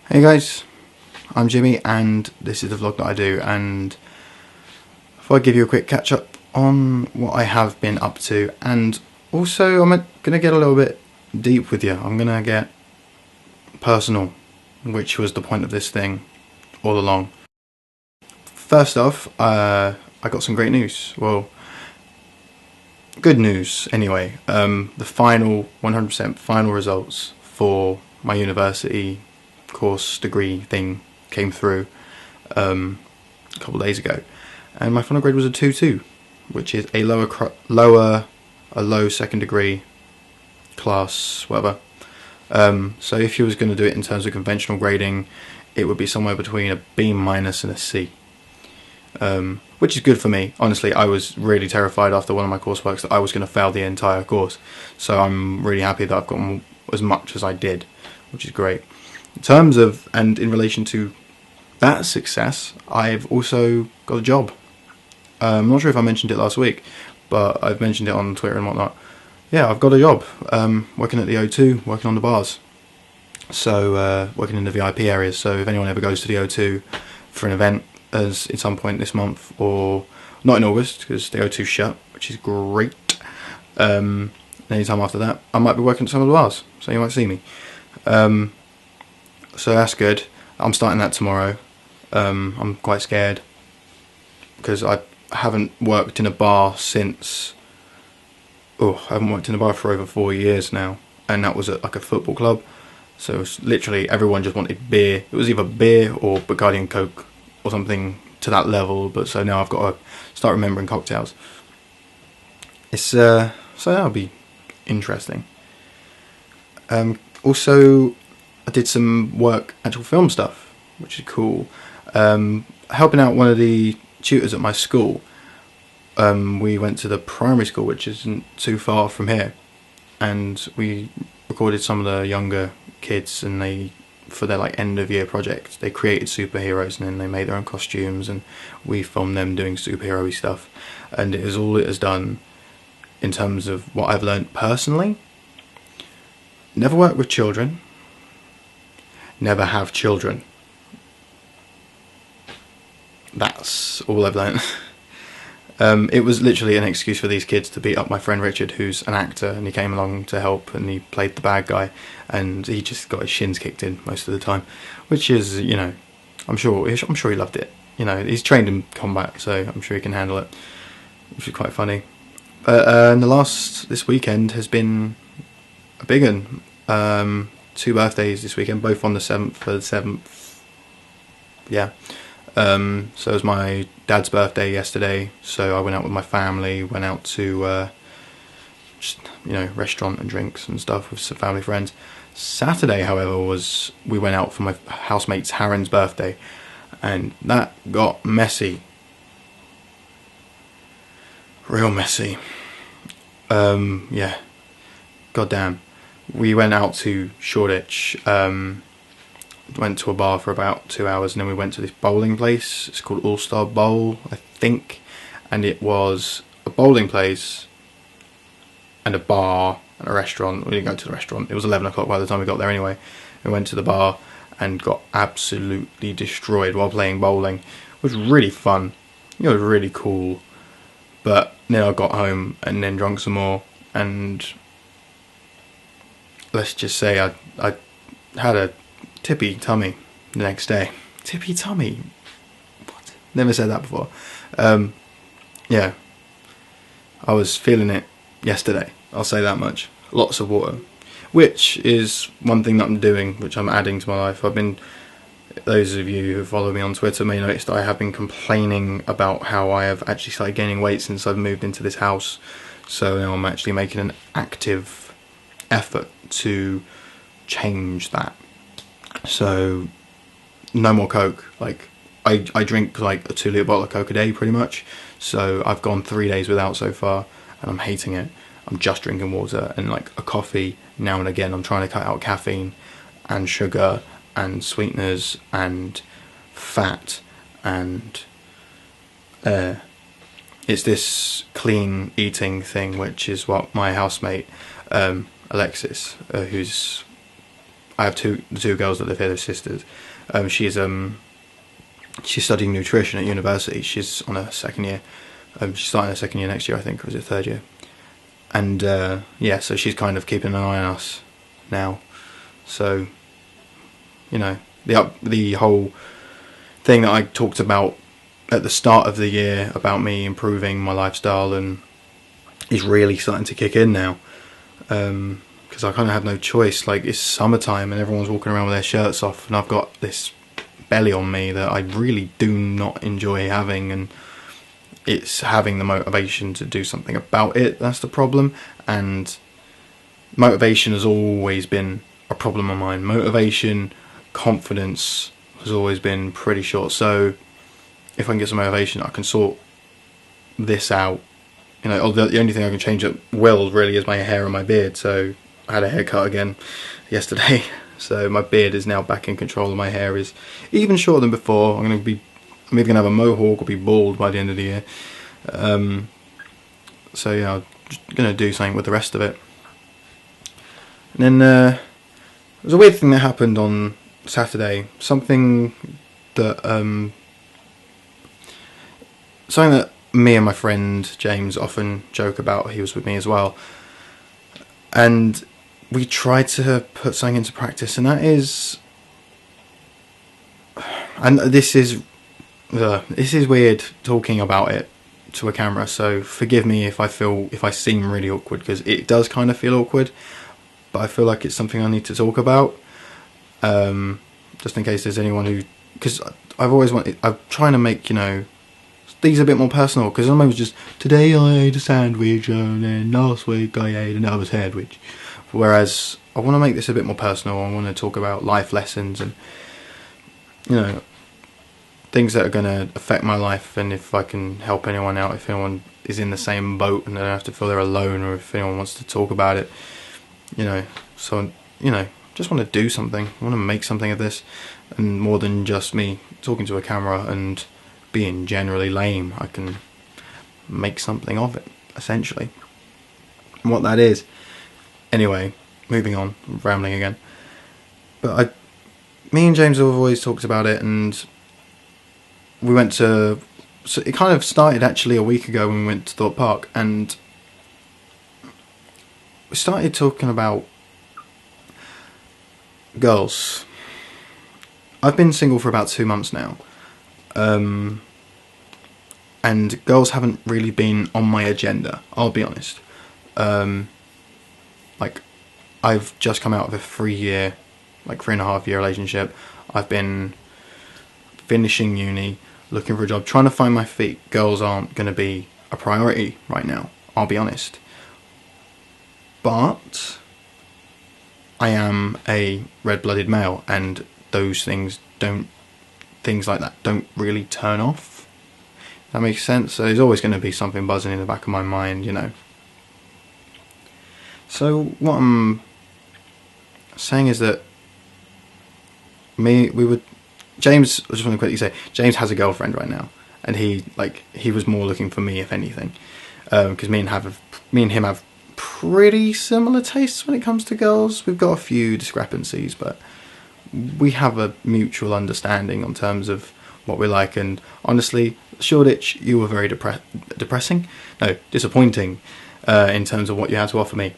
Hey guys, I'm Jimmy and this is the vlog that I do, and I thought I'd give you a quick catch up on what I have been up to, and also I'm going to get a little bit deep with you. I'm going to get personal, which was the point of this thing all along. First off, I got some great news. Well, good news anyway. The final 100% final results for my university course degree thing came through a couple of days ago, and my final grade was a 2-2, which is a low second degree class, whatever. So if you was going to do it in terms of conventional grading, it would be somewhere between a B- and a C, which is good for me. Honestly, I was really terrified after one of my courseworks that I was going to fail the entire course, so I'm really happy that I've gotten as much as I did, which is great. In terms of, and in relation to that success, I've also got a job. I'm not sure if I mentioned it last week, but I've mentioned it on Twitter and whatnot. Yeah, I've got a job, working at the O2, working on the bars. So, working in the VIP areas, so if anyone ever goes to the O2 for an event as at some point this month, or not in August, because the O2's shut, which is great. Anytime after that, I might be working at some of the bars, so you might see me. So that's good. I'm starting that tomorrow. I'm quite scared because I haven't worked in a bar since... I haven't worked in a bar for over 4 years now, and that was at like a football club. So it was literally everyone just wanted beer. It was either beer or Bacardi and Coke or something to that level. But so now I've got to start remembering cocktails. It's so that'll be interesting. Also, I did some work, actual film stuff, which is cool. Helping out one of the tutors at my school. We went to the primary school, which isn't too far from here, and we recorded some of the younger kids, and they, for their like end of year project, they created superheroes, and then they made their own costumes, and we filmed them doing superhero-y stuff. And it is all it has done in terms of what I've learned personally. Never worked with children. Never have children. That's all I've learned. It was literally an excuse for these kids to beat up my friend Richard, who's an actor, and he came along to help, and he played the bad guy, and he just got his shins kicked in most of the time, which is, you know, I'm sure he loved it. You know, he's trained in combat, so I'm sure he can handle it, which is quite funny. And this weekend has been a big one. 2 birthdays this weekend, both on the 7th for the 7th. Yeah. So it was my dad's birthday yesterday, so I went out with my family, went out to just, you know, restaurant and drinks and stuff with some family friends. Saturday, however, we went out for my housemate's Harren's birthday, and that got messy. Real messy. Yeah. Goddamn. We went out to Shoreditch, went to a bar for about 2 hours, and then we went to this bowling place. It's called All Star Bowl, I think, and it was a bowling place and a bar and a restaurant. We didn't go to the restaurant. It was 11 o'clock by the time we got there anyway. We went to the bar and got absolutely destroyed while playing bowling. It was really fun. It was really cool. But then I got home and then drunk some more, and let's just say I had a tippy tummy the next day. Tippy tummy? What? Never said that before. Yeah. I was feeling it yesterday, I'll say that much. Lots of water. Which is one thing that I'm doing, which I'm adding to my life. Those of you who follow me on Twitter may notice that I have been complaining about how I have actually started gaining weight since I've moved into this house. So now I'm actually making an active effort to change that. So no more Coke. Like I drink like a 2-litre bottle of Coke a day pretty much. So I've gone 3 days without so far, and I'm hating it. I'm just drinking water and like a coffee now and again. I'm trying to cut out caffeine and sugar and sweeteners and fat, and it's this clean eating thing, which is what my housemate Alexis, who's I have the two girls that live here, they're sisters. She's studying nutrition at university. She's on her second year. She's starting her second year next year, I think, or is it third year? And yeah, so she's kind of keeping an eye on us now. So, you know, the whole thing that I talked about at the start of the year about me improving my lifestyle and is really starting to kick in now. Because I kind of have no choice. Like, it's summertime and everyone's walking around with their shirts off, and I've got this belly on me that I really do not enjoy having, and it's having the motivation to do something about it that's the problem. And motivation has always been a problem of mine. Motivation, confidence has always been pretty short. So if I can get some motivation, I can sort this out. You know, the only thing I can change at will really is my hair and my beard. So I had a haircut again yesterday, so my beard is now back in control and my hair is even shorter than before. I'm either going to have a mohawk or be bald by the end of the year. So yeah, I'm just going to do something with the rest of it. And then there was a weird thing that happened on Saturday. Something that me and my friend James often joke about. He was with me as well, and we tried to put something into practice, and that is, and this is weird talking about it to a camera, so forgive me if I seem really awkward, because it does kind of feel awkward, but I feel like it's something I need to talk about, just in case there's anyone who, because I'm trying to make, you know, these a bit more personal, because sometimes it's just, today I ate a sandwich and then last week I ate another sandwich. Whereas I want to make this a bit more personal. I want to talk about life lessons and, you know, things that are going to affect my life, and if I can help anyone out, if anyone is in the same boat and they don't have to feel they're alone, or if anyone wants to talk about it, you know. So, you know, just want to do something. I want to make something of this, and more than just me talking to a camera and being generally lame, I can make something of it, essentially. And what that is. Anyway, moving on, I'm rambling again. But me and James have always talked about it, and we went to, so it kind of started actually a week ago when we went to Thorpe Park, and we started talking about girls. I've been single for about 2 months now, and girls haven't really been on my agenda, I'll be honest. Like, I've just come out of a 3.5 year relationship. I've been finishing uni, looking for a job, trying to find my feet. Girls aren't going to be a priority right now, I'll be honest. But I am a red-blooded male, and things like that don't really turn off. That makes sense? So there's always going to be something buzzing in the back of my mind, you know. So what I'm saying is that James, I just want to quickly say, James has a girlfriend right now, and he was more looking for me, if anything, because me and him have pretty similar tastes when it comes to girls. We've got a few discrepancies, but we have a mutual understanding in terms of what we like. And honestly, Shoreditch, you were very disappointing in terms of what you had to offer me.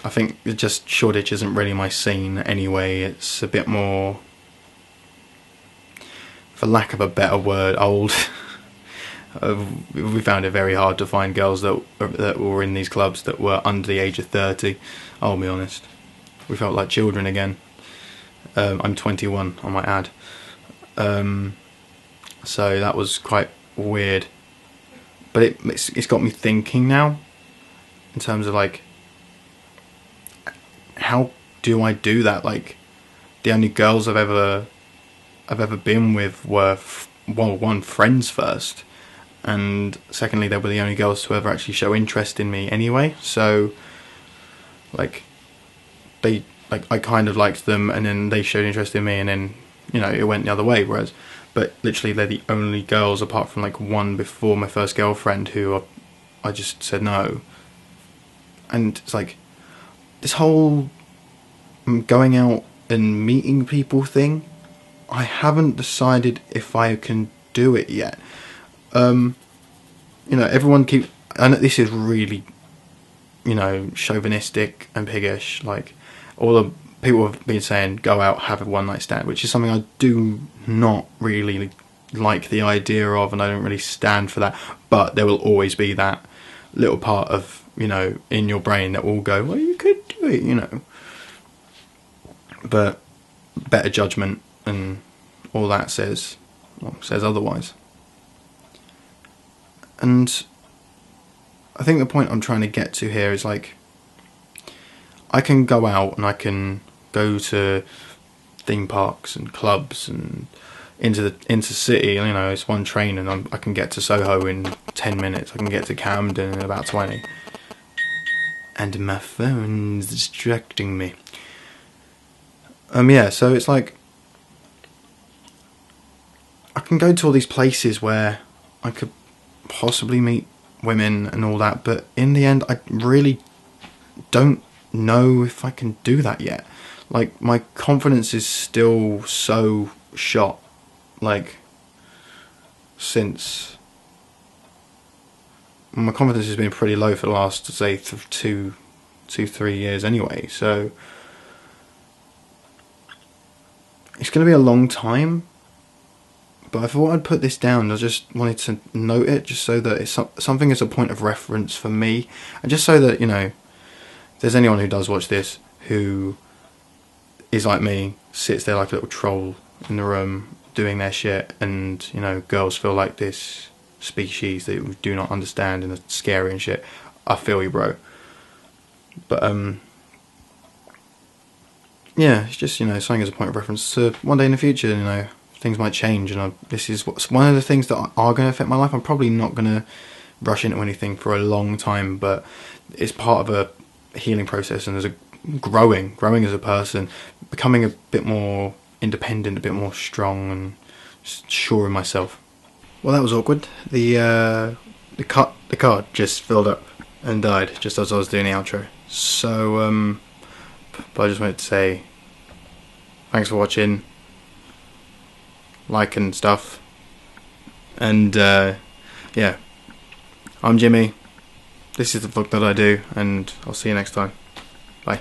I think just Shoreditch isn't really my scene anyway. It's a bit more, for lack of a better word, old. We found it very hard to find girls that were in these clubs that were under the age of 30. I'll be honest. We felt like children again. I'm 21, I might add. So that was quite weird. But it's got me thinking now, in terms of like, how do I do that? Like, the only girls I've ever been with were one, friends first, and secondly, they were the only girls to ever actually show interest in me anyway. So like, I kind of liked them, and then they showed interest in me, and then, you know, it went the other way. Whereas, but literally they're the only girls, apart from like one before my first girlfriend, who I just said no. And it's like, this whole going out and meeting people thing, I haven't decided if I can do it yet. You know, everyone I know this is really, you know, chauvinistic and piggish. Like, all the people have been saying, go out, have a one night stand, which is something I do not really like the idea of, and I don't really stand for that. But there will always be that little part of, you know, in your brain that will go, well, you could do it, you know. But better judgment and all that says otherwise. And I think the point I'm trying to get to here is, like, I can go out and I can go to theme parks and clubs and into city. You know, it's one train and I can get to Soho in 10 minutes. I can get to Camden in about 20. And my phone's distracting me. Yeah, so it's like, I can go to all these places where I could possibly meet women and all that, but in the end, I really don't know if I can do that yet. Like, my confidence is still so shot. Like, since my confidence has been pretty low for the last, say, 3 years anyway, so it's going to be a long time. But I thought I'd put this down. I just wanted to note it, just so that it's something as a point of reference for me, and just so that, you know, if there's anyone who does watch this who is like me, sits there like a little troll in the room doing their shit, and, you know, girls feel like this species that we do not understand and are scary and shit, I feel you, bro. But yeah, it's just, you know, something as a point of reference to one day in the future, you know, things might change, and this is one of the things that are going to affect my life. I'm probably not going to rush into anything for a long time, but it's part of a healing process, and there's a growing as a person, becoming a bit more independent, a bit more strong, and sure in myself. Well, that was awkward. The card just filled up and died just as I was doing the outro. So, but I just wanted to say thanks for watching. Like and stuff, and yeah, I'm Jimmy, this is the vlog that I do, and I'll see you next time. Bye.